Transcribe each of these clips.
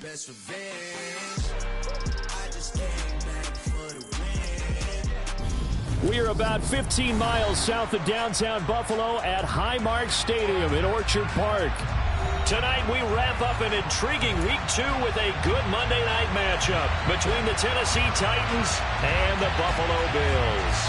best revenge. I just came back for the win. We are about 15 miles south of downtown Buffalo at Highmark Stadium in Orchard Park. Tonight we wrap up an intriguing Week 2 with a good Monday night matchup between the Tennessee Titans and the Buffalo Bills.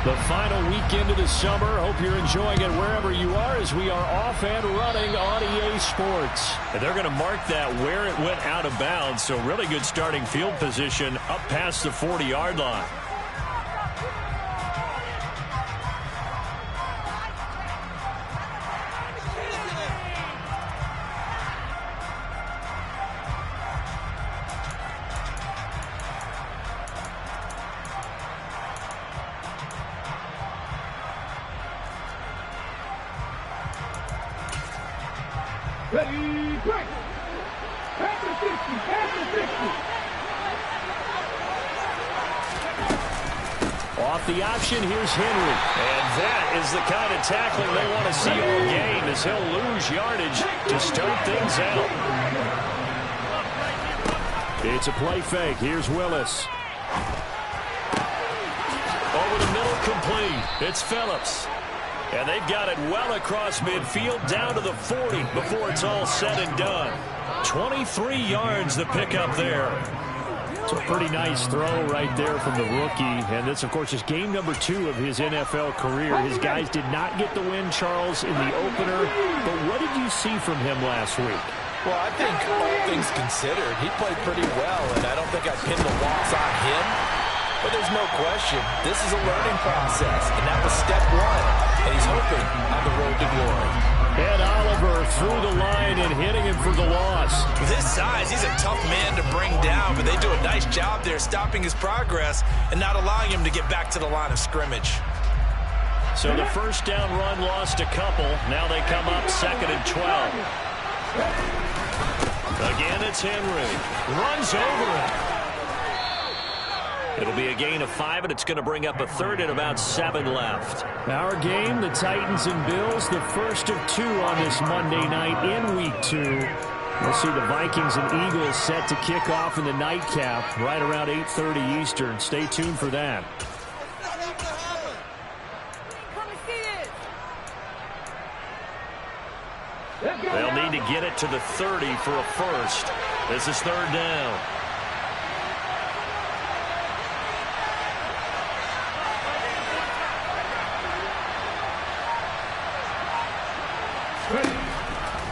The final weekend of the summer. Hope you're enjoying it wherever you are as we are off and running on EA Sports. And they're going to mark that where it went out of bounds, so really good starting field position up past the 40-yard line. Ready, break! Back to 60, back to 60. Off the option, here's Henry. And that is the kind of tackling they want to see all game as he'll lose yardage to start things out. It's a play fake. Here's Willis. Over the middle, complete. It's Phillips. And they've got it well across midfield down to the 40 before it's all said and done. 23 yards the pickup there. It's a pretty nice throw right there from the rookie. And this, of course, is game number 2 of his NFL career. His guys did not get the win, Charles, in the opener. But what did you see from him last week? Well, I think all things considered, he played pretty well. And I don't think I pinned the loss on him. But there's no question, this is a learning process, and that was step 1, and he's hoping on the road to glory. Ed Oliver through the line and hitting him for the loss. With his size, he's a tough man to bring down, but they do a nice job there stopping his progress and not allowing him to get back to the line of scrimmage. So the first down run lost a couple. Now they come up 2nd and 12. Again, it's Henry. Runs over it. It'll be a gain of 5, and it's going to bring up a 3rd and about 7 left. Our game, the Titans and Bills, the first of 2 on this Monday night in Week 2. We'll see the Vikings and Eagles set to kick off in the nightcap right around 8:30 Eastern. Stay tuned for that. They'll need to get it to the 30 for a first. This is 3rd down.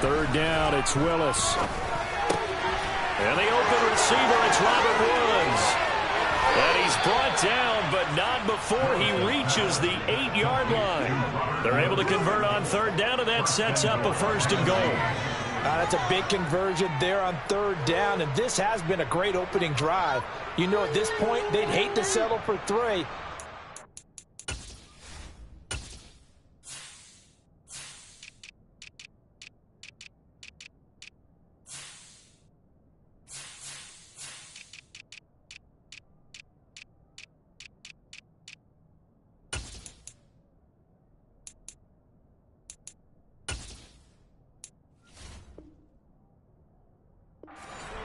Third down, it's Willis. And the open receiver, it's Robert Woods. And he's brought down, but not before he reaches the 8-yard line. They're able to convert on 3rd down, and that sets up a 1st and goal. That's a big conversion there on 3rd down, and this has been a great opening drive. You know, at this point, they'd hate to settle for 3.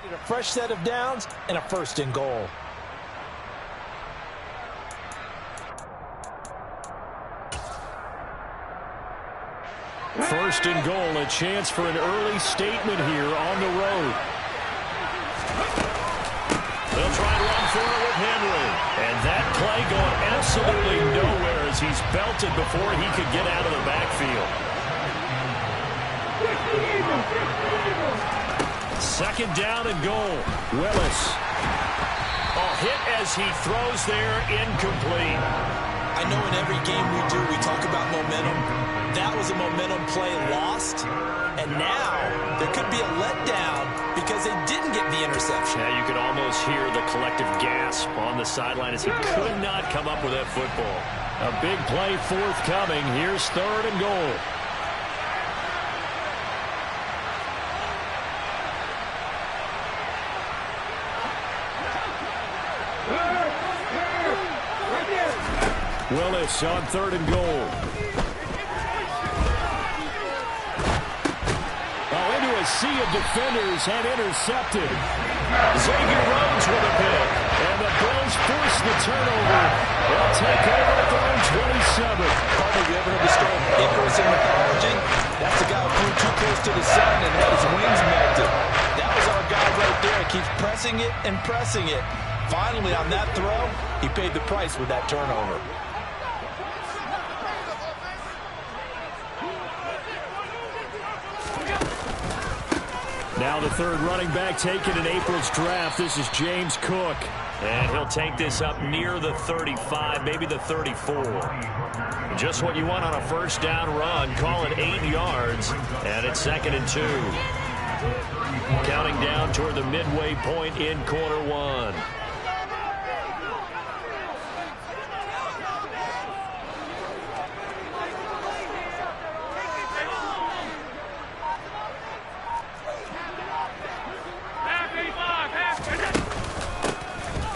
A fresh set of downs and a 1st and goal. First and goal, a chance for an early statement here on the road. They'll try to run for it with Henry. And that play going absolutely nowhere as he's belted before he could get out of the backfield. 2nd down and goal. Willis. Oh, hit as he throws there, incomplete. I know in every game we do, we talk about momentum. That was a momentum play lost. And now there could be a letdown because they didn't get the interception. Yeah, you could almost hear the collective gasp on the sideline as he could not come up with that football. A big play forthcoming. Here's 3rd and goal. Willis on 3rd and goal. Into a sea of defenders and intercepted. Xavier Rhodes with a pick. And the Bills force the turnover. They'll take over at their own 27. Have you ever heard the story of Icarus in mythology? That's the guy who flew too close to the sun and had his wings melted. That was our guy right there. He keeps pressing it and pressing it. Finally, on that throw, he paid the price with that turnover. Now the 3rd running back taken in April's draft. This is James Cook. And he'll take this up near the 35, maybe the 34. Just what you want on a 1st down run. Call it 8 yards. And it's 2nd and 2. Counting down toward the midway point in quarter 1.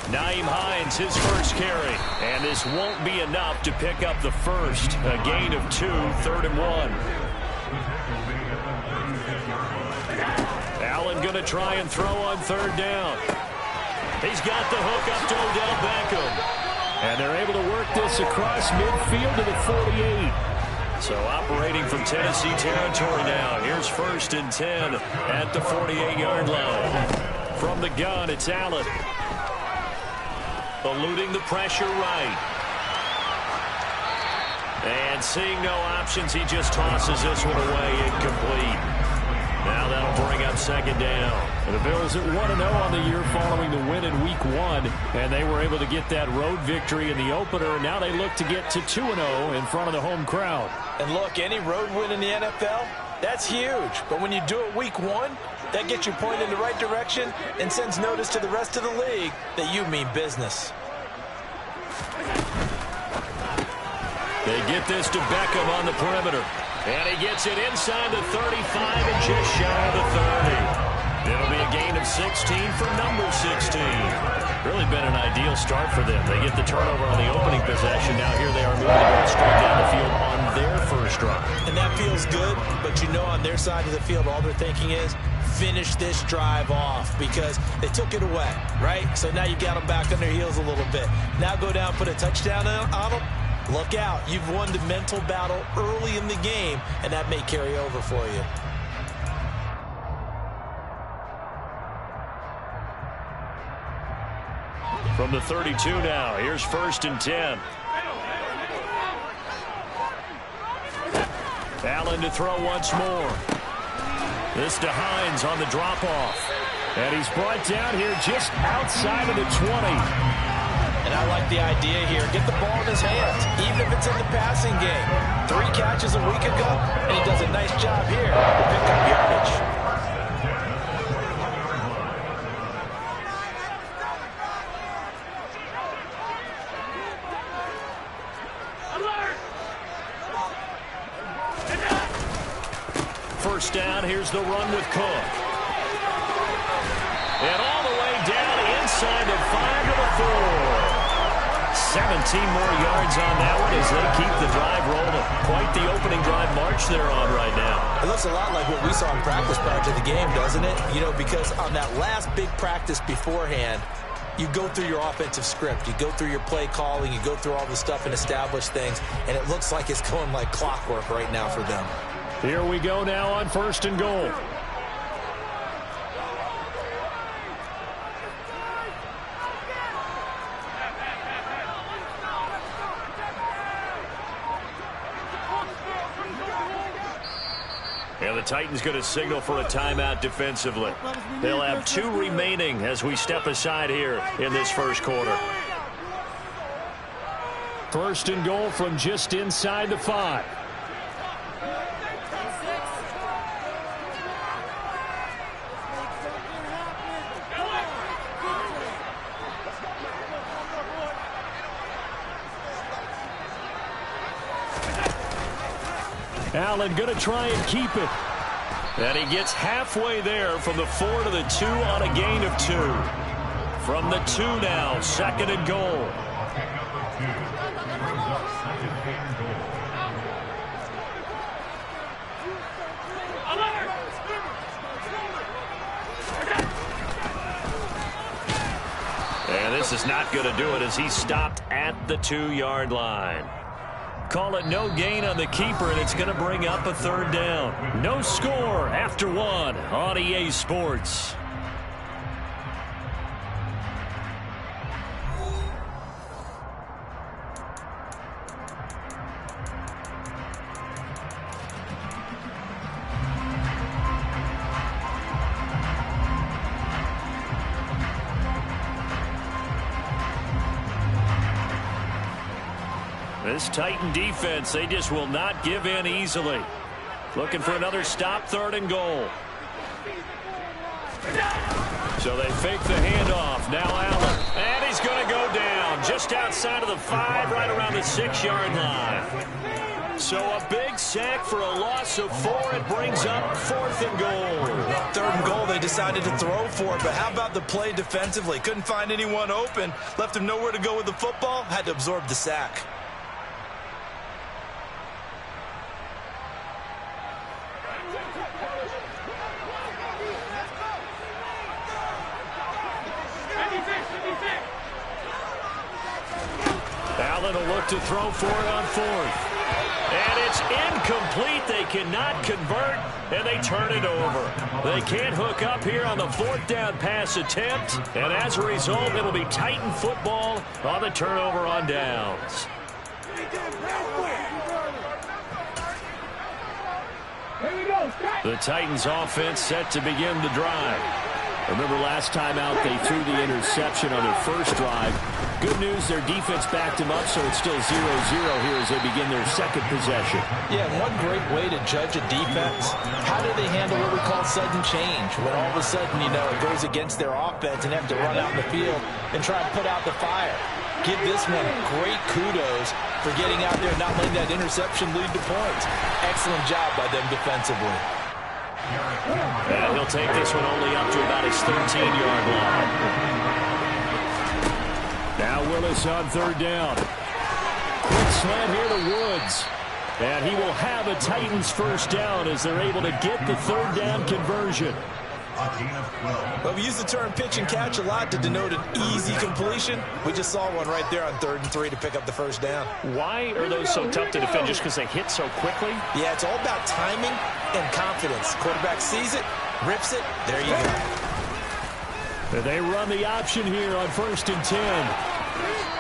Nyheim Hines, his first carry. And this won't be enough to pick up the first. A gain of 2, 3rd and 1. Allen going to try and throw on 3rd down. He's got the hook up to Odell Beckham. And they're able to work this across midfield to the 48. So operating from Tennessee territory now. Here's 1st and 10 at the 48-yard line. From the gun, it's Allen. Eluding the pressure right. And seeing no options, he just tosses this one away, incomplete. Now that'll bring up 2nd down. And the Bills at 1-0 on the year following the win in Week 1. And they were able to get that road victory in the opener. And now they look to get to 2-0 in front of the home crowd. And look, any road win in the NFL, that's huge. But when you do it Week 1, that gets you pointed in the right direction and sends notice to the rest of the league that you mean business. They get this to Beckham on the perimeter. And he gets it inside the 35 and just shy of the 30. It'll be a gain of 16 for number 16. Really been an ideal start for them. They get the turnover on the opening possession. Now here they are moving the ball straight down the field on their first drive. And that feels good, but you know on their side of the field all they're thinking is finish this drive off because they took it away, right? So now you've got them back on their heels a little bit. Now go down, put a touchdown on them. Look out. You've won the mental battle early in the game, and that may carry over for you. From the 32 now, here's 1st and 10. Allen to throw once more. This to Hines on the drop-off. And he's brought down here just outside of the 20. And I like the idea here. Get the ball in his hands, even if it's in the passing game. 3 catches a week ago, and he does a nice job here to pick up yardage. First down, here's the run with Cook. And all the way down inside the 5 to the 4. 17 more yards on that one as they keep the drive rolling. Quite the opening drive march they're on right now. It looks a lot like what we saw in practice prior to the game, doesn't it? You know, because on that last big practice beforehand, you go through your offensive script. You go through your play calling. You go through all the stuff and establish things. And it looks like it's going like clockwork right now for them. Here we go now on 1st and goal. Yeah, the Titans going to signal for a timeout defensively. They'll have 2 remaining as we step aside here in this first quarter. First and goal from just inside the 5. Allen going to try and keep it. And he gets halfway there from the 4 to the 2 on a gain of 2. From the 2 now, second and goal. And this is not going to do it as he stopped at the 2-yard line. Call it no gain on the keeper, and it's going to bring up a third down. No score after 1 on EA Sports. This Titan defense, they just will not give in easily. Looking for another stop, third and goal. So they fake the handoff. Now Allen. And he's going to go down just outside of the 5, right around the 6-yard line. So a big sack for a loss of 4. It brings up 4th and goal. Third and goal, they decided to throw for it, but how about the play defensively? Couldn't find anyone open. Left him nowhere to go with the football. Had to absorb the sack. Allen will look to throw for it on 4th. And it's incomplete. They cannot convert, and they turn it over. They can't hook up here on the 4th down pass attempt, and as a result, it'll be Titan football on the turnover on downs. The Titans offense set to begin the drive. Remember last time out they threw the interception on their first drive. Good news, their defense backed them up, so it's still 0-0 here as they begin their second possession. Yeah, one great way to judge a defense, how do they handle what we call sudden change? When all of a sudden, you know, it goes against their offense and have to run out in the field and try and put out the fire. Give this one great kudos for getting out there and not letting that interception lead to points. Excellent job by them defensively. And he'll take this one only up to about his 13-yard line. Now Willis on third down. Quick slant here to Woods. And he will have a Titans first down as they're able to get the third down conversion. Well, we use the term pitch and catch a lot to denote an easy completion. We just saw one right there on 3rd and 3 to pick up the first down. Why are those so tough to defend? Just because they hit so quickly? Yeah, it's all about timing and confidence. Quarterback sees it, rips it, there you go. And they run the option here on 1st and 10.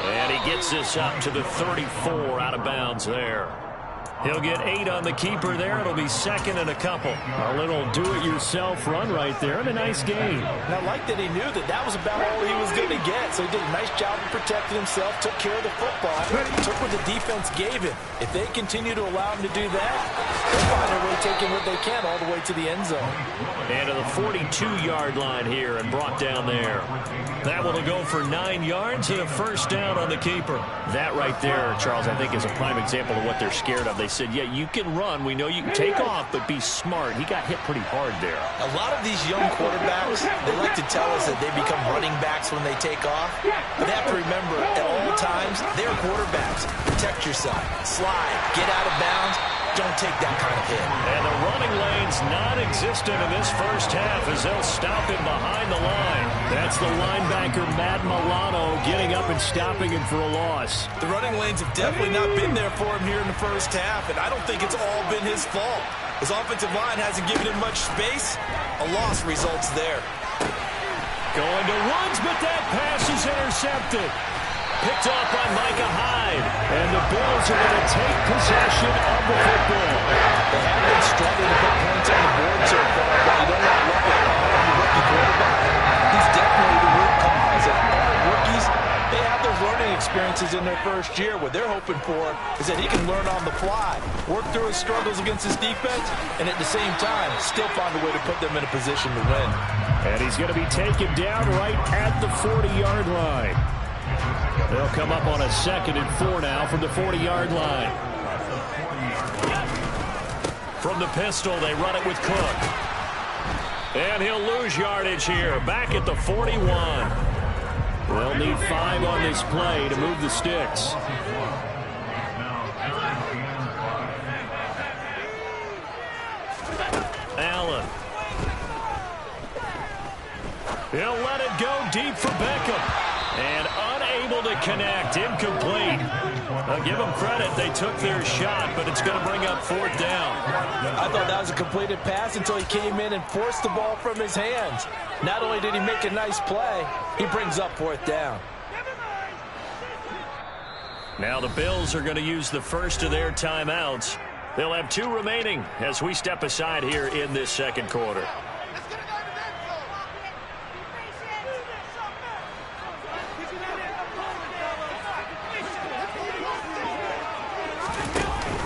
And he gets this up to the 34 out of bounds there. He'll get 8 on the keeper there. It'll be 2nd and a couple. A little do-it-yourself run right there and a nice gain. And I like that he knew that that was about all he was going to get. So he did a nice job of protecting himself, took care of the football, took what the defense gave him. If they continue to allow him to do that, they'll find a way taking what they can all the way to the end zone. And to the 42-yard line here and brought down there. That will go for 9 yards and a first down on the keeper. That right there, Charles, I think is a prime example of what they're scared of. They said, yeah, you can run. We know you can take off, but be smart. He got hit pretty hard there. A lot of these young quarterbacks, they like to tell us that they become running backs when they take off. But they have to remember, at all times, they're quarterbacks. Protect yourself. Slide. Get out of bounds. Don't take that kind of hit. And the running lane's non-existent in this first half as they'll stop him behind the line. That's the linebacker, Matt Milano, getting up and stopping him for a loss. The running lanes have definitely not been there for him here in the first half, and I don't think it's all been his fault. His offensive line hasn't given him much space. A loss results there. Going to Woods, but that pass is intercepted. Picked off by Micah Hyde. And the Bills are going to take possession of the football. They have been struggling to put points on the board so far, but you don't want to look at the rookie quarterback. He's definitely the root cause. And all rookies, they have those learning experiences in their first year. What they're hoping for is that he can learn on the fly, work through his struggles against his defense, and at the same time, still find a way to put them in a position to win. And he's going to be taken down right at the 40-yard line. They'll come up on a 2nd and 4 now from the 40-yard line. From the pistol, they run it with Cook. And he'll lose yardage here, back at the 41. They'll need 5 on this play to move the sticks. Allen. He'll let it go deep for Beckham. And unable to connect, incomplete. I'll give them credit, they took their shot, but it's going to bring up 4th down. I thought that was a completed pass until he came in and forced the ball from his hands. Not only did he make a nice play, he brings up 4th down. Now the Bills are going to use the first of their timeouts. They'll have 2 remaining as we step aside here in this 2nd quarter.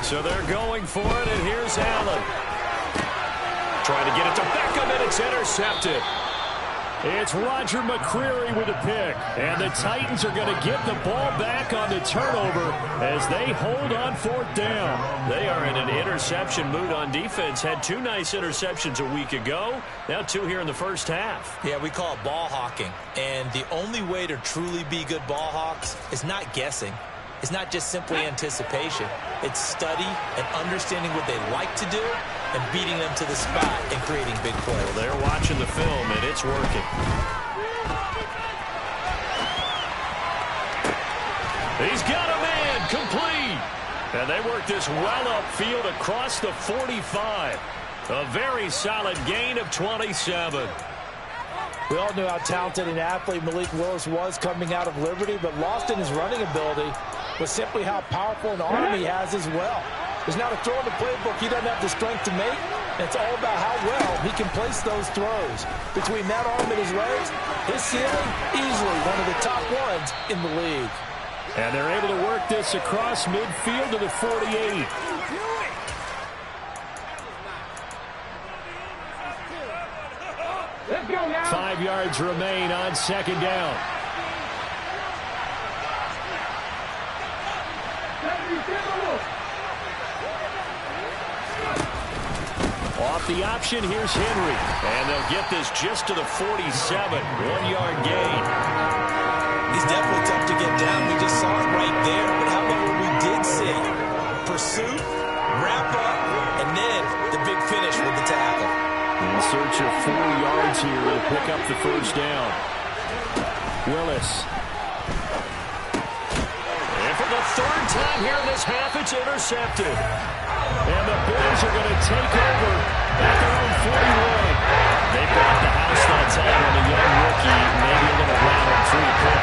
So they're going for it, and here's Allen. Trying to get it to Beckham, and it's intercepted. It's Roger McCreary with a pick. And the Titans are going to get the ball back on the turnover as they hold on 4th down. They are in an interception mood on defense. Had 2 nice interceptions a week ago. Now 2 here in the first half. Yeah, we call it ball hawking. And the only way to truly be good ball hawks is not guessing. It's not just simply anticipation. It's study and understanding what they like to do and beating them to the spot and creating big plays. Well, they're watching the film, and it's working. He's got a man, complete. And they work this well upfield across the 45. A very solid gain of 27. We all knew how talented an athlete Malik Willis was coming out of Liberty, but lost in his running ability was simply how powerful an arm he has as well. There's not a throw in the playbook he doesn't have the strength to make, and it's all about how well he can place those throws. Between that arm and his legs, his ceiling, easily one of the top ones in the league. And they're able to work this across midfield to the 48. Let's go now. 5 yards remain on 2nd down. Off the option, here's Henry. And they'll get this just to the 47. 1-yard gain. He's definitely tough to get down. We just saw it right there. But how about what we did see? Pursuit, wrap up, and then the big finish with the tackle. In search of 4 yards here to pick up the 1st down. Willis. And for the 3rd time here in this half, it's intercepted. And the Bills are going to take over at their own 41. They brought the house that time on a young rookie, maybe a little round 3 pick.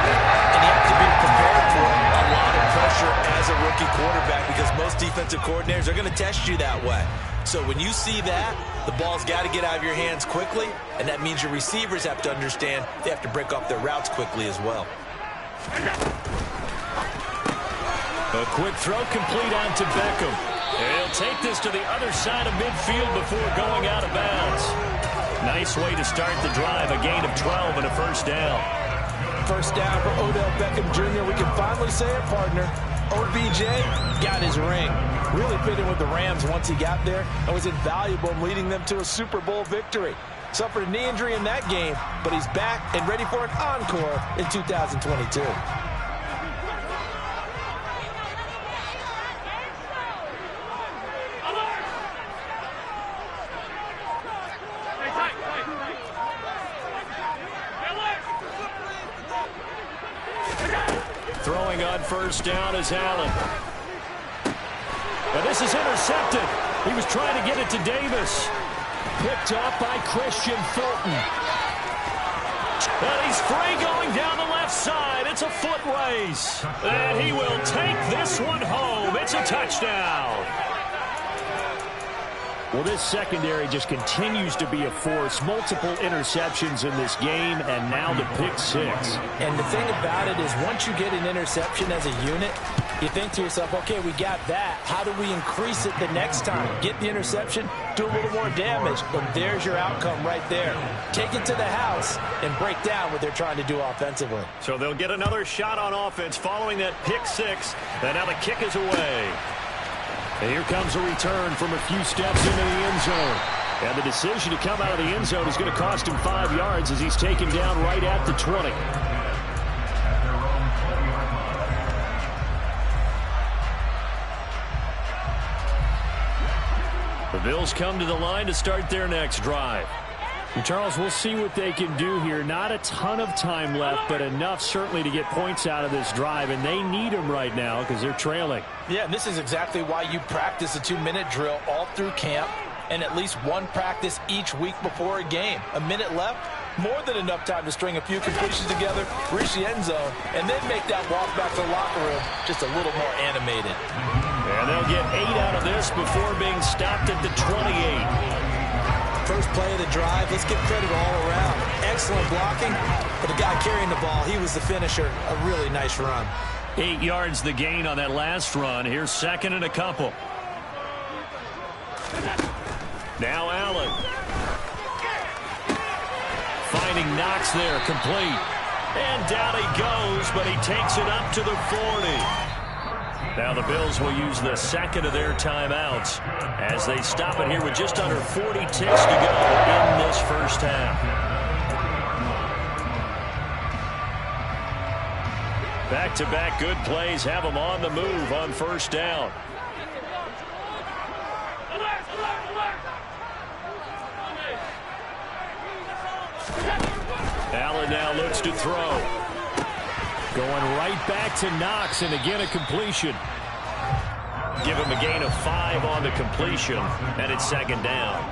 And you have to be prepared for a lot of pressure as a rookie quarterback because most defensive coordinators are going to test you that way. So when you see that, the ball's got to get out of your hands quickly, and that means your receivers have to understand they have to break off their routes quickly as well. A quick throw complete on to Beckham. And he'll take this to the other side of midfield before going out of bounds. Nice way to start the drive, a gain of 12 and a 1st down. 1st down for Odell Beckham Jr. We can finally say it, partner. OBJ got his ring. Really fit in with the Rams once he got there and was invaluable in leading them to a Super Bowl victory. Suffered a knee injury in that game, but he's back and ready for an encore in 2022. Throwing on 1st down is Allen. And this is intercepted. He was trying to get it to Davis. Picked off by Christian Fulton. And he's free going down the left side. It's a foot race. And he will take this one home. It's a touchdown. Well, this secondary just continues to be a force. Multiple interceptions in this game, and now the pick six. And the thing about it is once you get an interception as a unit, you think to yourself, okay, we got that. How do we increase it the next time? Get the interception, do a little more damage, and there's your outcome right there. Take it to the house and break down what they're trying to do offensively. So they'll get another shot on offense following that pick six. And now the kick is away. And here comes a return from a few steps into the end zone. And the decision to come out of the end zone is going to cost him 5 yards as he's taken down right at the 20. The Bills come to the line to start their next drive. And Charles, we'll see what they can do here. Not a ton of time left, but enough certainly to get points out of this drive, and they need them right now because they're trailing. Yeah, and this is exactly why you practice a 2-minute drill all through camp and at least one practice each week before a game. A minute left, more than enough time to string a few completions together, reach the end zone, and then make that walk back to the locker room just a little more animated. And they'll get 8 out of this before being stopped at the 28. First play of the drive, let's give credit all around. Excellent blocking, but the guy carrying the ball, he was the finisher. A really nice run. 8 yards the gain on that last run. Here's second and a couple. Now Allen. Finding Knox there, complete. And down he goes, but he takes it up to the 40. Now the Bills will use the second of their timeouts as they stop it here with just under 40 ticks to go in this first half. Back-to-back good plays have them on the move on first down. Allen now looks to throw. Going right back to Knox, and again a completion. Give him a gain of 5 on the completion, and it's second down.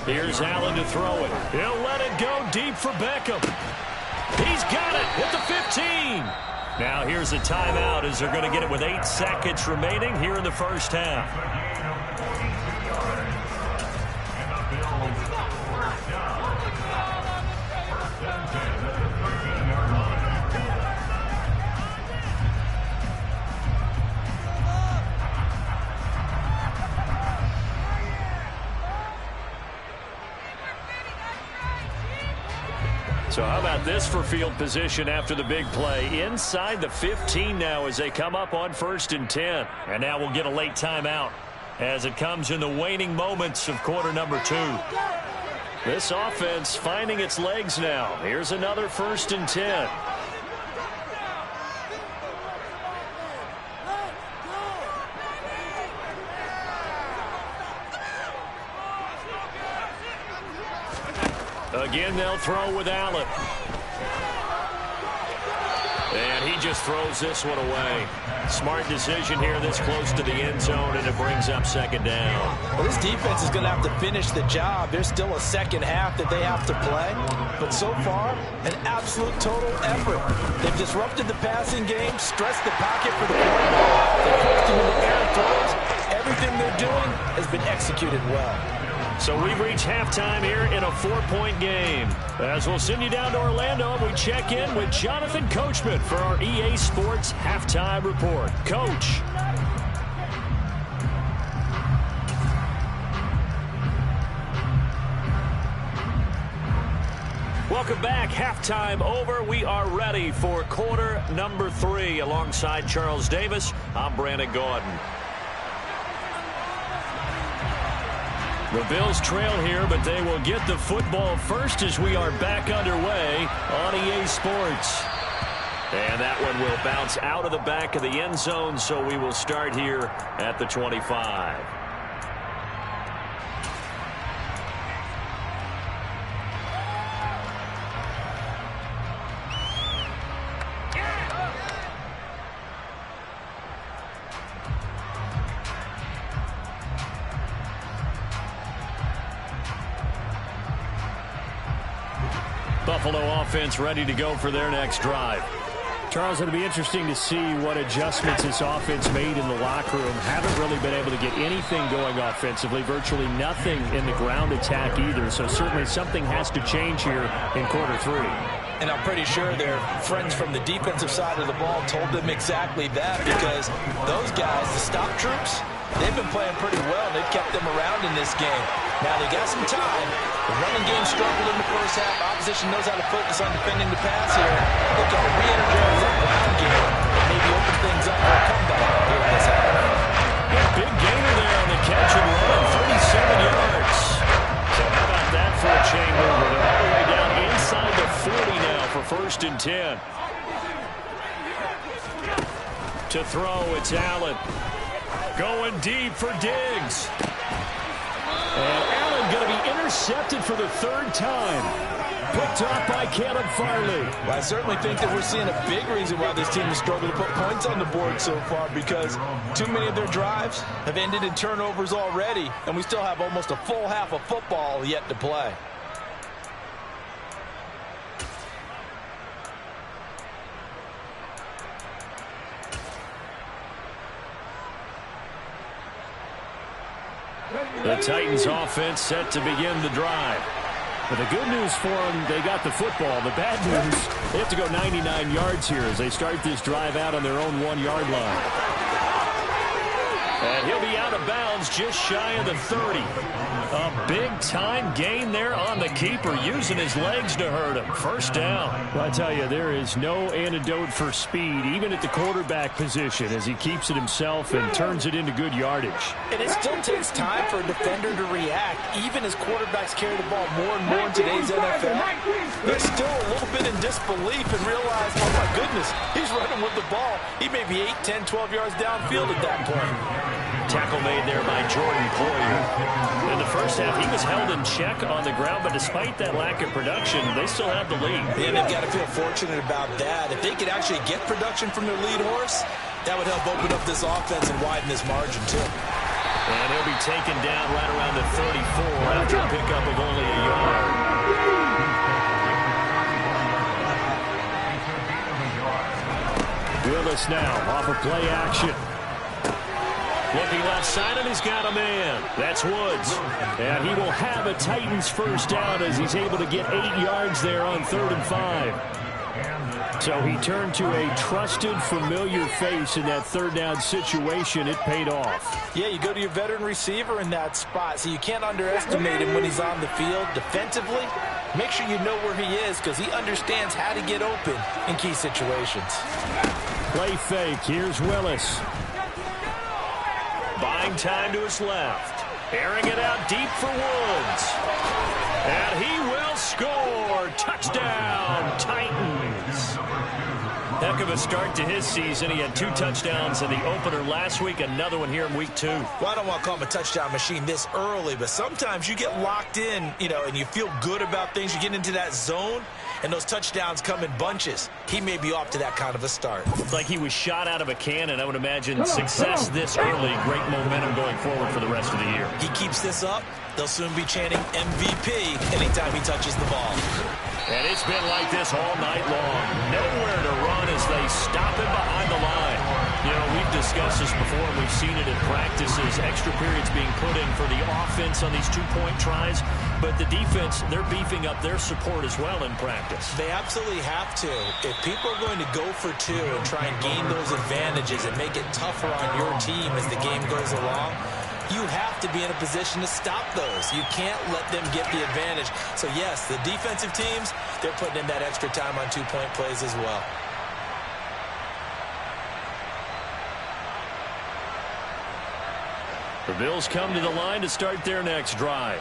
Here's Allen to throw it. He'll let it go deep for Beckham. He's got it at the 15. Now here's a timeout as they're going to get it with 8 seconds remaining here in the first half. So how about this for field position after the big play? Inside the 15 now as they come up on 1st and 10. And now we'll get a late timeout as it comes in the waning moments of quarter number 2. This offense finding its legs now. Here's another 1st and 10. Again, they'll throw with Allen. And he just throws this one away. Smart decision here this close to the end zone, and it brings up second down. Well, this defense is going to have to finish the job. There's still a second half that they have to play. But so far, an absolute total effort. They've disrupted the passing game, stressed the pocket for the point. They've forced him into air throws. Everything they're doing has been executed well. So we've reached halftime here in a 4-point game. As we'll send you down to Orlando, we check in with Jonathan Coachman for our EA Sports Halftime Report. Coach. Welcome back. Halftime over. We are ready for quarter number 3. Alongside Charles Davis, I'm Brandon Gordon. The Bills trail here, but they will get the football first as we are back underway on EA Sports. And that one will bounce out of the back of the end zone, so we will start here at the 25. Buffalo offense ready to go for their next drive. Charles, it'll be interesting to see what adjustments this offense made in the locker room. Haven't really been able to get anything going offensively, virtually nothing in the ground attack either. So certainly something has to change here in quarter 3. And I'm pretty sure their friends from the defensive side of the ball told them exactly that, because those guys, the stop troops, they've been playing pretty well. They've kept them around in this game. Now they got some time. The running game struggled in the first half. Opposition knows how to focus on defending the pass here. They got to re-energize that ground game and maybe open things up for a comeback here in this half. Big gainer there on the catch and run, 37 yards. So how about that for a chain mover? They're all the way down inside the 40 now for 1st and 10. To throw, it's Allen. Going deep for Diggs. And Allen going to be intercepted for the 3rd time. Picked off by Caleb Farley. Well, I certainly think that we're seeing a big reason why this team has struggled to put points on the board so far, because too many of their drives have ended in turnovers already, and we still have almost a full half of football yet to play. The Titans offense set to begin the drive. But the good news for them, they got the football. The bad news, they have to go 99 yards here as they start this drive out on their own 1-yard line. And he'll be out of bounds just shy of the 30. A big-time gain there on the keeper, using his legs to hurt him. 1st down. Well, I tell you, there is no antidote for speed, even at the quarterback position, as he keeps it himself and turns it into good yardage. And it still takes time for a defender to react, even as quarterbacks carry the ball more and more in today's NFL. They're still a little bit in disbelief and realize, oh my goodness, he's running with the ball. He may be 8, 10, 12 yards downfield at that point. Tackle made there by Jordan Poyer. In the first half, he was held in check on the ground, but despite that lack of production, they still have the lead. And they've got to feel fortunate about that. If they could actually get production from their lead horse, that would help open up this offense and widen this margin, too. And he'll be taken down right around the 34 after a pickup of only a yard. Willis now off of play action. Looking left side, and he's got a man. That's Woods. And he will have a Titans 1st down as he's able to get 8 yards there on 3rd and 5. So he turned to a trusted, familiar face in that 3rd down situation. It paid off. Yeah, you go to your veteran receiver in that spot, so you can't underestimate him when he's on the field defensively. Make sure you know where he is, because he understands how to get open in key situations. Play fake. Here's Willis. Buying time to his left. Airing it out deep for Woods. And he will score. Touchdown, Titans. Heck of a start to his season. He had 2 touchdowns in the opener last week, another one here in week 2. Well, I don't want to call him a touchdown machine this early, but sometimes you get locked in, and you feel good about things. You get into that zone, and those touchdowns come in bunches. He may be off to that kind of a start. It's like he was shot out of a cannon. I would imagine success this early, great momentum going forward for the rest of the year. He keeps this up, they'll soon be chanting MVP anytime he touches the ball. And it's been like this all night long. Nowhere to run as they stop him behind the line. We've discussed this before, and we've seen it in practices. Extra periods being put in for the offense on these 2-point tries. But the defense, they're beefing up their support as well in practice. They absolutely have to. If people are going to go for 2 and try and gain those advantages and make it tougher on your team as the game goes along, you have to be in a position to stop those. You can't let them get the advantage. So, yes, the defensive teams, they're putting in that extra time on 2-point plays as well. The Bills come to the line to start their next drive.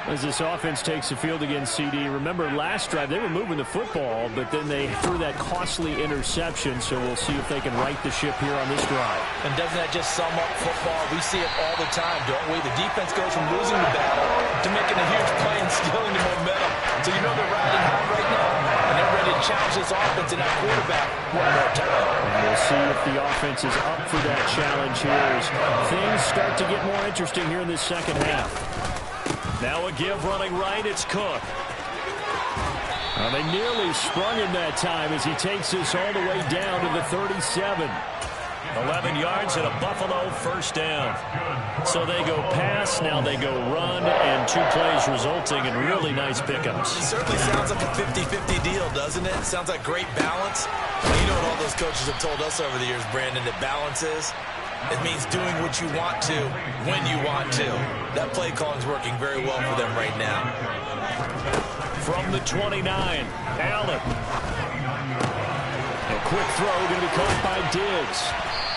As this offense takes the field against CD, remember last drive they were moving the football, but then they threw that costly interception, so we'll see if they can right the ship here on this drive. And doesn't that just sum up football? We see it all the time, don't we? The defense goes from losing the battle to making a huge play and stealing the momentum. So you know they're riding high right now, and they're ready to challenge this offense and that quarterback one more time. And we'll see if the offense is up for that challenge here as things start to get more interesting here in this second half. Now a give running right, it's Cook. Well, they nearly sprung him that time as he takes this all the way down to the 37. 11 yards and a Buffalo first down. So they go pass, now they go run, and 2 plays resulting in really nice pickups. It certainly sounds like a 50-50 deal, doesn't it? Sounds like great balance. You know what all those coaches have told us over the years, Brandon, that balance is? It means doing what you want to when you want to. That play calling is working very well for them right now. From the 29, Allen. A quick throw going to be caught by Diggs.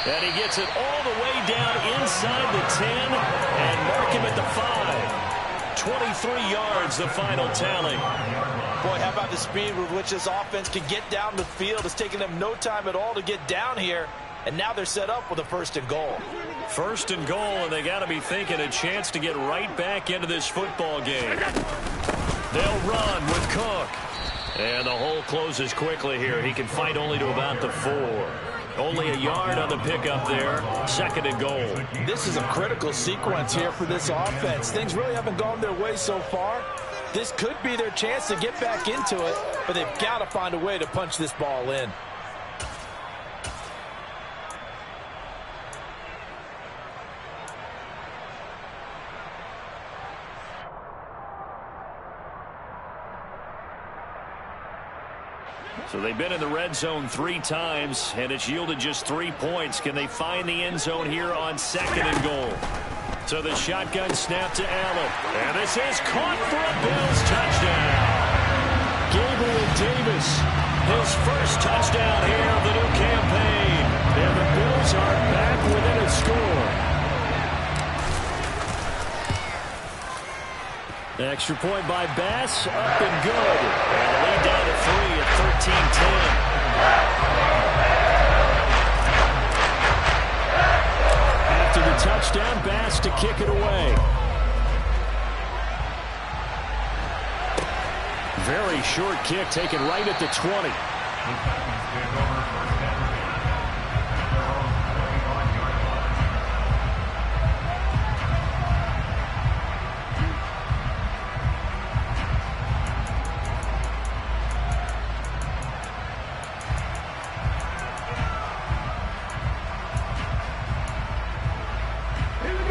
And he gets it all the way down inside the 10 and mark him at the 5. 23 yards, the final tally. Boy, how about the speed with which this offense can get down the field? It's taken them no time at all to get down here. And now they're set up with a 1st and goal. 1st and goal, and they got to be thinking a chance to get right back into this football game. They'll run with Cook. And the hole closes quickly here. He can fight only to about the 4. Only a yard on the pickup there. 2nd and goal. This is a critical sequence here for this offense. Things really haven't gone their way so far. This could be their chance to get back into it, but they've got to find a way to punch this ball in. So they've been in the red zone 3 times, and it's yielded just 3 points. Can they find the end zone here on 2nd and goal? So the shotgun snap to Allen. And this is caught for a Bills touchdown. Gabriel Davis, his first touchdown here of the new campaign. And the Bills are back within a score. Extra point by Bass, up and good. And the lead down to 3 at 13-10. After the touchdown, Bass to kick it away. Very short kick taken right at the 20.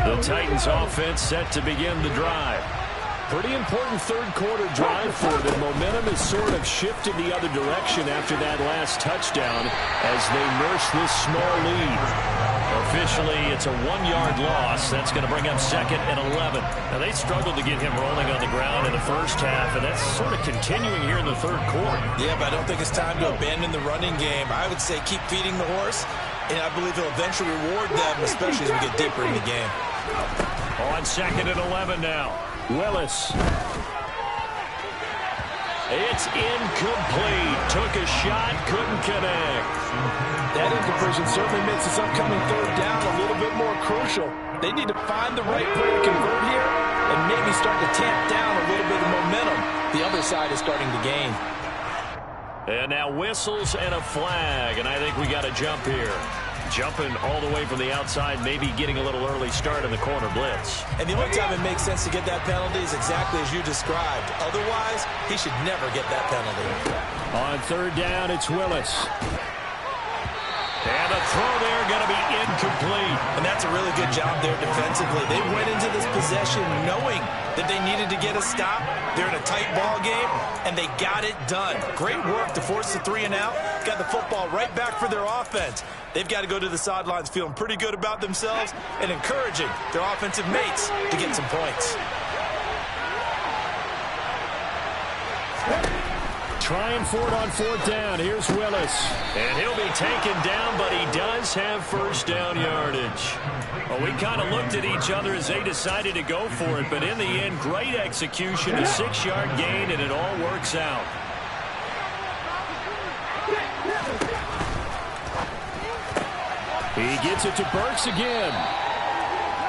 The Titans offense set to begin the drive. Pretty important 3rd quarter drive for them. Momentum has sort of shifted the other direction after that last touchdown as they nurse this small lead. Officially, it's a 1-yard loss. That's going to bring up 2nd and 11. Now, they struggled to get him rolling on the ground in the first half, and that's sort of continuing here in the 3rd quarter. Yeah, but I don't think it's time to abandon the running game. I would say keep feeding the horse, and I believe he'll eventually reward them, especially as we get deeper in the game. On 2nd and 11 now. Willis. It's incomplete. Took a shot, couldn't connect. That incompletion certainly makes this upcoming 3rd down a little bit more crucial. They need to find the right play to convert here and maybe start to tamp down a little bit of momentum. The other side is starting to gain. And now whistles and a flag, and I think we got a jump here. Jumping all the way from the outside, maybe getting a little early start in the corner blitz. And the only time it makes sense to get that penalty is exactly as you described. Otherwise, he should never get that penalty. On 3rd down, it's Willis. And the throw there going to be incomplete. And that's a really good job there defensively. They went into this possession knowing that they needed to get a stop. They're in a tight ball game, and they got it done. Great work to force the 3 and out. Got the football right back for their offense. They've got to go to the sidelines feeling pretty good about themselves and encouraging their offensive mates to get some points. Trying for it on 4th down. Here's Willis. And he'll be taken down, but he does have first down yardage. Well, we kind of looked at each other as they decided to go for it, but in the end, great execution, a 6-yard gain, and it all works out. He gets it to Burks again.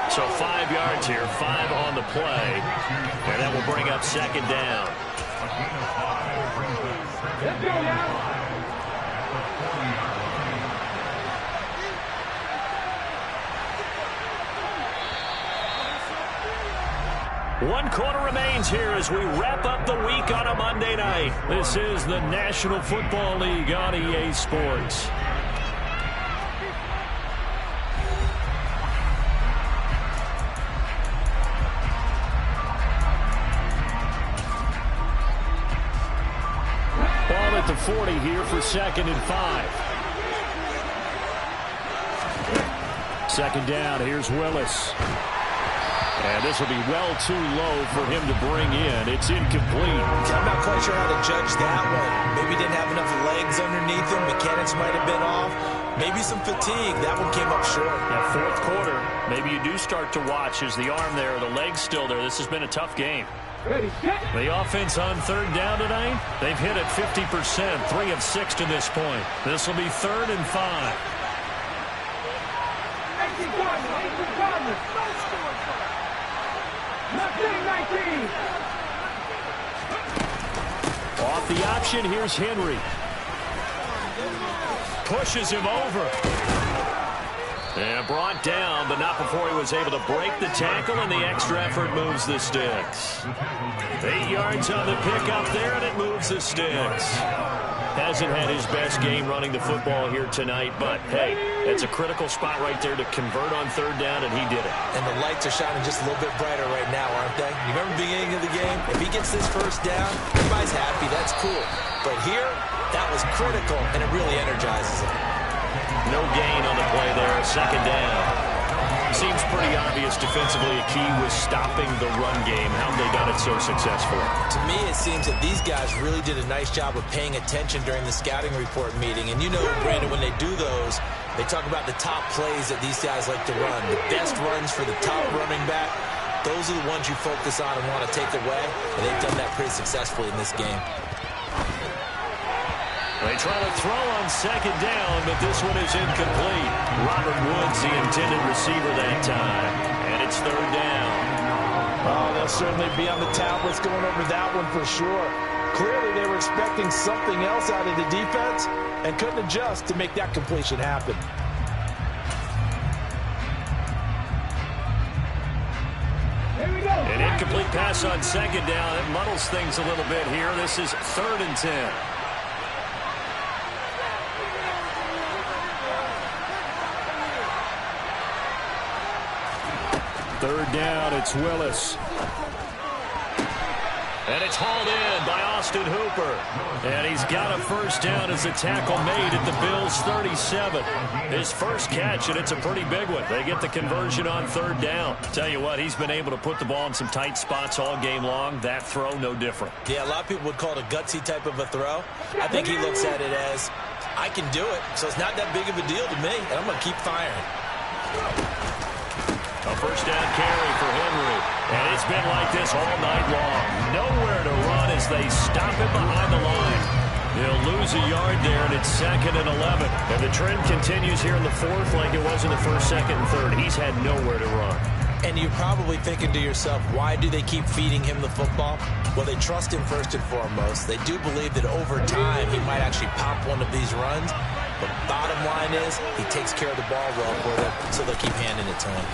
So 5 yards here, 5 on the play, and that will bring up 2nd down. Let's go now. 1 quarter remains here as we wrap up the week on a Monday night. This is the National Football League on EA Sports. Ball at the 40 here for 2nd and 5. 2nd down, here's Willis. And this will be well too low for him to bring in. It's incomplete. I'm not quite sure how to judge that one. Maybe didn't have enough legs underneath him. Mechanics might have been off. Maybe some fatigue. That one came up short. Yeah, 4th quarter, maybe you do start to watch. Is the arm there, the leg's still there? This has been a tough game. Ready, set. The offense on 3rd down tonight, they've hit it 50%, 3 of 6 to this point. This will be 3rd and 5. 18 Cardinals. 19. Off the option, here's Henry. Pushes him over. And brought down, but not before he was able to break the tackle, and the extra effort moves the sticks. 8 yards on the pickup there, and it moves the sticks. Hasn't had his best game running the football here tonight, but, hey, it's a critical spot right there to convert on 3rd down, and he did it. And the lights are shining just a little bit brighter right now, aren't they? You remember the beginning of the game? If he gets this 1st down, everybody's happy. That's cool. But here, that was critical, and it really energizes him. No gain on the play there, 2nd down. Seems pretty obvious defensively a key was stopping the run game. How have they done it so successfully? To me, it seems that these guys really did a nice job of paying attention during the scouting report meeting. And you know, Brandon, when they do those, they talk about the top plays that these guys like to run. The best runs for the top running back, those are the ones you focus on and want to take away. And they've done that pretty successfully in this game. They try to throw on 2nd down, but this one is incomplete. Robert Woods, the intended receiver that time. And it's 3rd down. Oh, they'll certainly be on the tablets going over that one for sure. Clearly, they were expecting something else out of the defense and couldn't adjust to make that completion happen. Here we go. An incomplete pass on 2nd down. It muddles things a little bit here. This is 3rd and 10. 3rd down, it's Willis. And it's hauled in by Austin Hooper. And he's got a 1st down as a tackle made at the Bills' 37. His first catch, and it's a pretty big one. They get the conversion on 3rd down. Tell you what, he's been able to put the ball in some tight spots all game long. That throw, no different. Yeah, a lot of people would call it a gutsy type of a throw. I think he looks at it as, I can do it, so it's not that big of a deal to me, and I'm going to keep firing. A 1st down carry for Henry. And it's been like this all night long. Nowhere to run as they stop him behind the line. He'll lose a yard there, and it's 2nd and 11. And the trend continues here in the 4th like it was in the 1st, 2nd, and 3rd. He's had nowhere to run. And you're probably thinking to yourself, why do they keep feeding him the football? Well, they trust him first and foremost. They do believe that over time he might actually pop one of these runs. But bottom line is, he takes care of the ball well for them, so they'll keep handing it to him.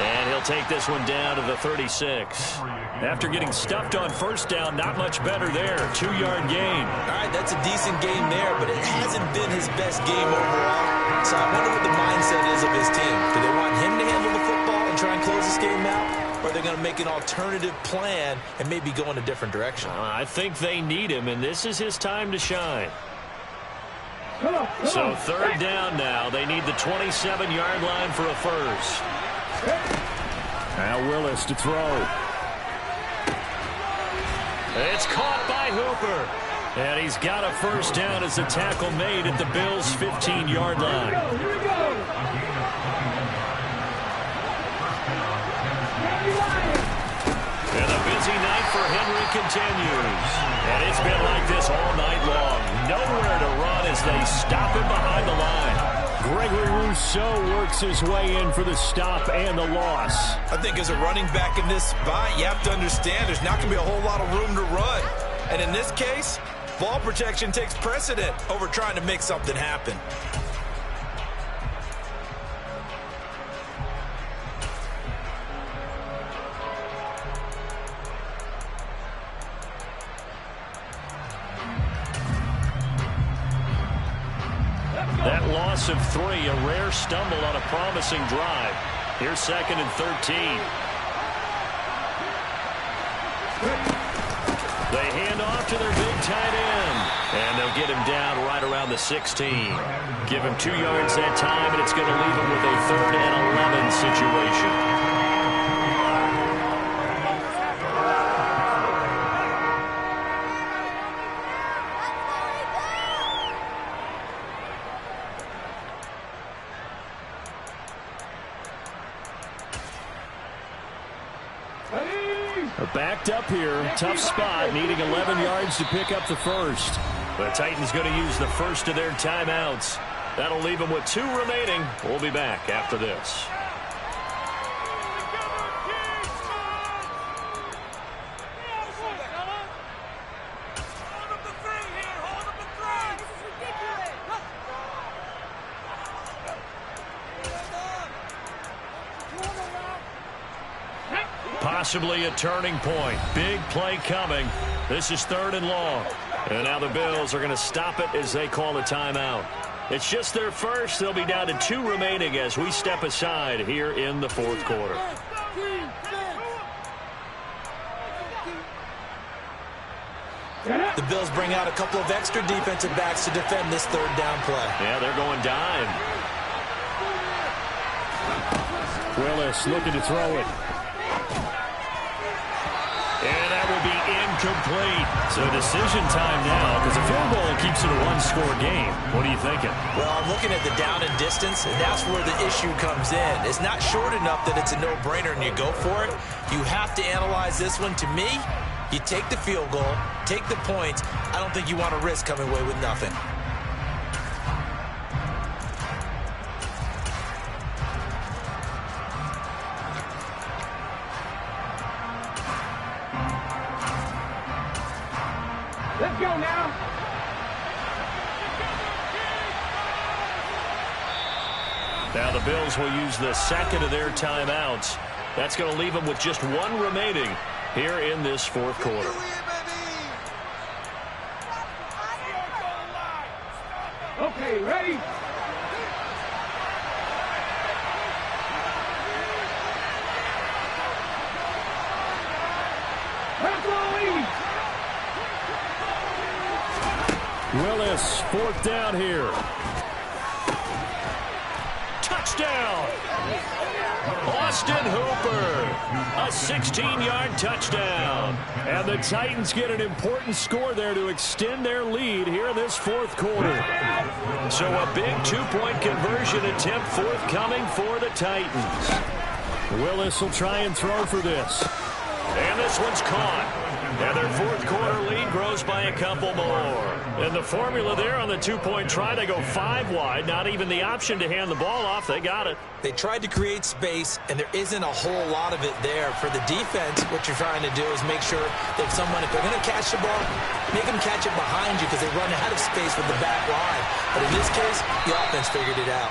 And he'll take this one down to the 36. After getting stuffed on 1st down, not much better there. 2-yard gain. All right, that's a decent game there, but it hasn't been his best game overall. So I wonder what the mindset is of his team. Do they want him to handle the football and try and close this game out? Or are they going to make an alternative plan and maybe go in a different direction? I think they need him, and this is his time to shine. So 3rd down now. They need the 27-yard line for a 1st. Now Willis to throw. It's caught by Hooper. And he's got a 1st down as a tackle made at the Bills' 15-yard line. And the busy night for Henry continues. And it's been like this all night long. Nowhere to run as they stop him behind the line. Gregory Rousseau works his way in for the stop and the loss. I think as a running back in this spot, you have to understand there's not going to be a whole lot of room to run. And in this case, ball protection takes precedent over trying to make something happen. loss of 3, a rare stumble on a promising drive. Here's 2nd and 13. They hand off to their big tight end, and they'll get him down right around the 16. Give him 2 yards that time, and it's going to leave him with a 3rd and 11 situation. Backed up here, tough spot, needing 11 yards to pick up the first. The Titans going to use the first of their timeouts. That'll leave them with 2 remaining. We'll be back after this. Possibly a turning point. Big play coming. This is 3rd and long. And now the Bills are going to stop it as they call a timeout. It's just their first. They'll be down to 2 remaining as we step aside here in the 4th quarter. The Bills bring out a couple of extra defensive backs to defend this 3rd down play. Yeah, they're going dime. Willis looking to throw it. And that will be incomplete. So decision time now, because a field goal keeps it a 1-score game. What are you thinking? Well, I'm looking at the down and distance, and that's where the issue comes in. It's not short enough that it's a no-brainer and you go for it. You have to analyze this one. To me, you take the field goal, take the points. I don't think you want to risk coming away with nothing. Let's go now. Now the Bills will use the 2nd of their timeouts. That's going to leave them with just 1 remaining here in this 4th quarter. Okay, ready? Let's go, Lee. Willis, 4th down here. Touchdown! Austin Hooper, a 16-yard touchdown. And the Titans get an important score there to extend their lead here in this 4th quarter. So a big 2-point conversion attempt forthcoming for the Titans. Willis will try and throw for this. And this one's caught. And their 4th quarter lead grows by a couple more. And the formula there on the 2-point try, they go 5 wide. Not even the option to hand the ball off. They got it. They tried to create space, and there isn't a whole lot of it there. For the defense, what you're trying to do is make sure that someone, if they're going to catch the ball, make them catch it behind you because they run out of space with the back line. But in this case, the offense figured it out.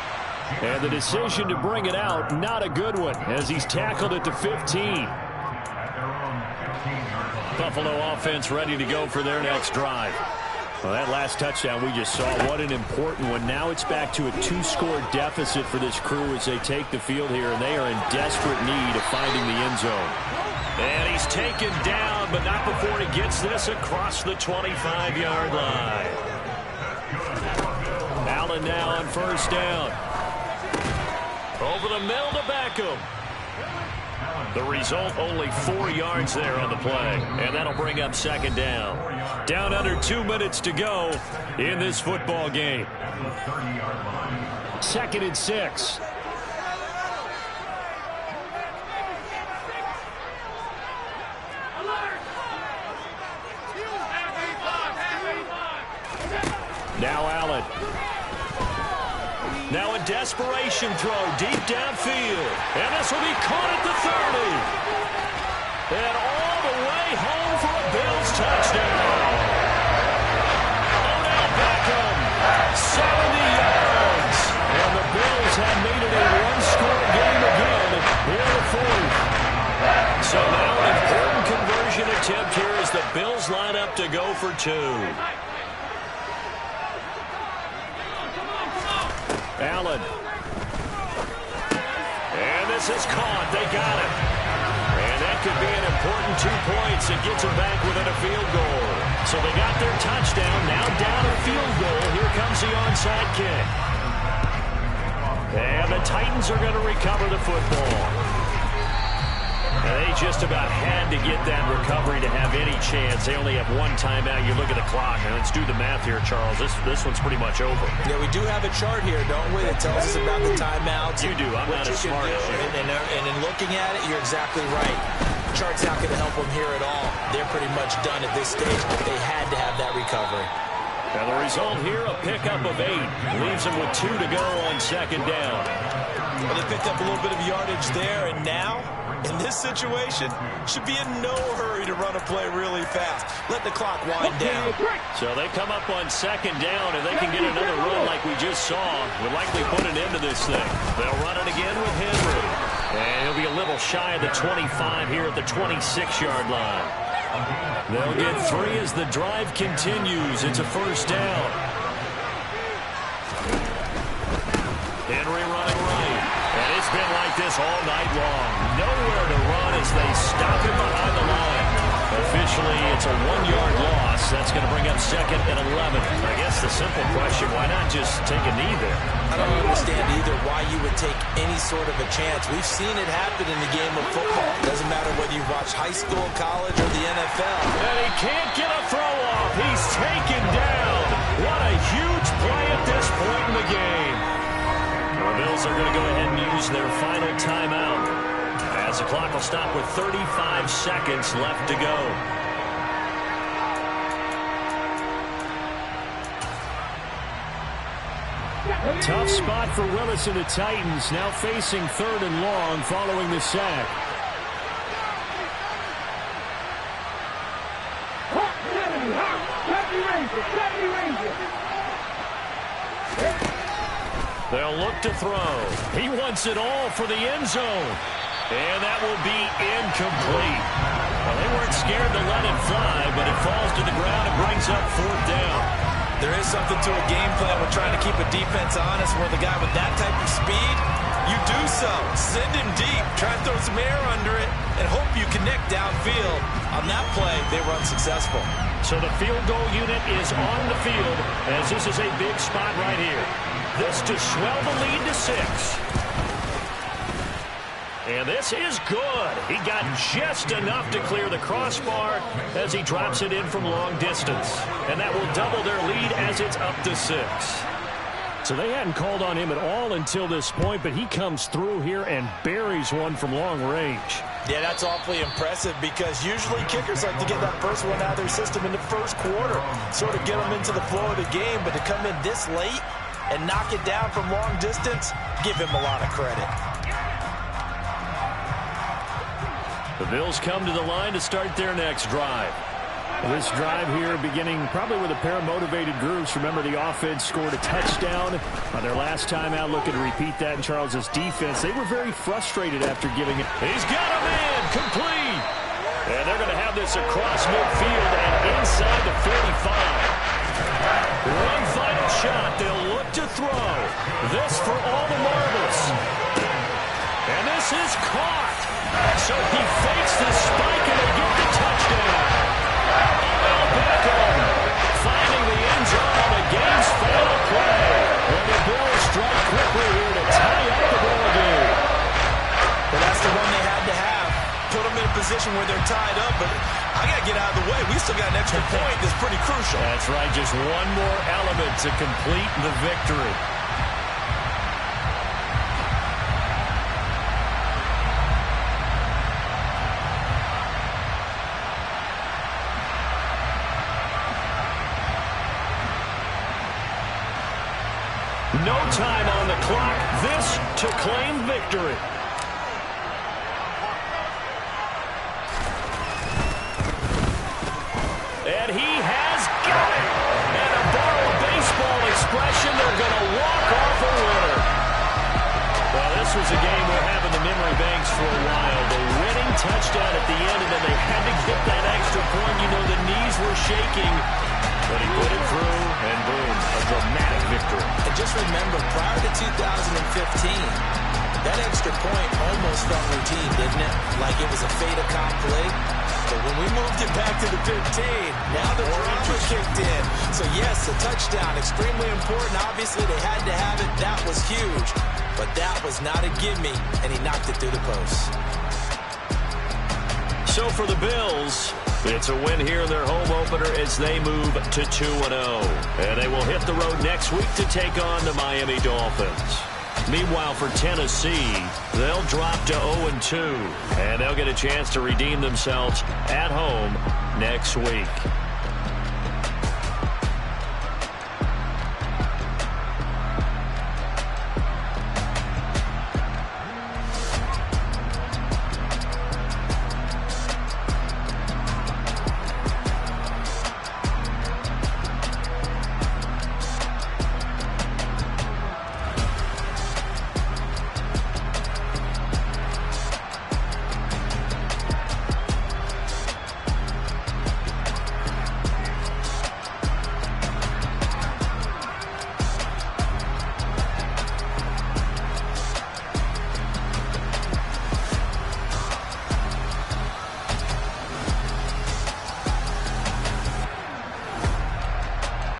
And the decision to bring it out, not a good one, as he's tackled at the 15. Buffalo offense ready to go for their next drive. Well, that last touchdown we just saw, what an important one. Now it's back to a 2-score deficit for this crew as they take the field here, and they are in desperate need of finding the end zone. And he's taken down, but not before he gets this across the 25-yard line. Allen now on 1st down. Over the middle to Beckham. The result, only 4 yards there on the play. And that'll bring up 2nd down. Down under 2 minutes to go in this football game. 2nd and 6. Now Allen. Now a desperation throw deep downfield. And this will be caught at the 30. And all the way home for a Bills touchdown. Odell Beckham, 70 yards. And the Bills have made it a 1-score game again in the 4th. So now an important conversion attempt here as the Bills line up to go for 2. Allen. And this is caught. They got it. And that could be an important 2 points. It gets them back within a field goal. So they got their touchdown. Now down a field goal. Here comes the onside kick. And the Titans are going to recover the football. And they just about had to get that recovery to have any chance. They only have one timeout. You look at the clock, and let's do the math here, Charles. This one's pretty much over. Yeah, we do have a chart here, don't we, that tells us about the timeouts. You do. I'm not as smart as you. And in looking at it, you're exactly right. The chart's not going to help them here at all. They're pretty much done at this stage, but they had to have that recovery. And the result here, a pickup of 8. Leaves them with 2 to go on second down. Well, they picked up a little bit of yardage there, and now, in this situation, should be in no hurry to run a play really fast. Let the clock wind down. So they come up on second down, and they can get another run like we just saw. Would likely put an end to this thing. They'll run it again with Henry. And he'll be a little shy of the 25 here at the 26-yard line. They'll get 3 as the drive continues. It's a first down. Henry running right. And it's been like this all night long. Nowhere to run as they stop him behind the line. Officially, it's a 1-yard loss. That's going to bring up second and 11. I guess the simple question, why not just take a knee there? I don't understand either why you would take any sort of a chance. We've seen it happen in the game of football. Doesn't matter whether you watch high school, college, or the NFL. And he can't get a throw off. He's taken down. What a huge play at this point in the game. The Bills are going to go ahead and use their final timeout, as the clock will stop with 35 seconds left to go. Tough spot for Willis and the Titans, now facing 3rd and long following the sack. They'll look to throw. He wants it all for the end zone. And that will be incomplete. Well, they weren't scared to let it fly, but it falls to the ground and brings up 4th down. There is something to a game plan with trying to keep a defense honest, where the guy with that type of speed, you do so. Send him deep. Try and throw some air under it and hope you connect downfield. On that play, they were unsuccessful. So the field goal unit is on the field, as this is a big spot right here. This to swell the lead to 6. And this is good. He got just enough to clear the crossbar as he drops it in from long distance. And that will double their lead as it's up to 6. So they hadn't called on him at all until this point, but he comes through here and buries one from long range. Yeah, that's awfully impressive, because usually kickers like to get that first one out of their system in the first quarter, sort of get them into the flow of the game, but to come in this late and knock it down from long distance, give him a lot of credit. The Bills come to the line to start their next drive. This drive here beginning probably with a pair of motivated groups. Remember, the offense scored a touchdown on their last time out, looking to repeat that in Charles's defense. They were very frustrated after giving it. He's got a man, complete. And they're going to have this across midfield and inside the 45. One final shot. They'll look to throw. This for all the marbles. And this is caught. So he fakes the spike and they get the touchdown. Beckham finding the end zone on the game's final play. And the Bills strike quickly here to tie up the ball game. Well, that's the one they had to have. Put them in a position where they're tied up, but I got to get out of the way. We still got an extra point that's pretty crucial. That's right, just one more element to complete the victory. No time on the clock. This to claim victory. And he has got it. And to borrow a baseball expression, they're going to walk off a winner. Well, this was a game we'll have in the memory banks for a while. The winning touchdown at the end, and then they had to get that extra point. You know, the knees were shaking, but he put it through, and boom, a dramatic victory. And just remember, prior to 2015, that extra point almost felt routine, didn't it? Like it was a fait accompli. But when we moved it back to the 15, now the drama kicked in. So yes, a touchdown, extremely important. Obviously, they had to have it. That was huge. But that was not a gimme, and he knocked it through the post. So for the Bills, it's a win here in their home opener as they move to 2-0. And they will hit the road next week to take on the Miami Dolphins. Meanwhile, for Tennessee, they'll drop to 0-2. And they'll get a chance to redeem themselves at home next week.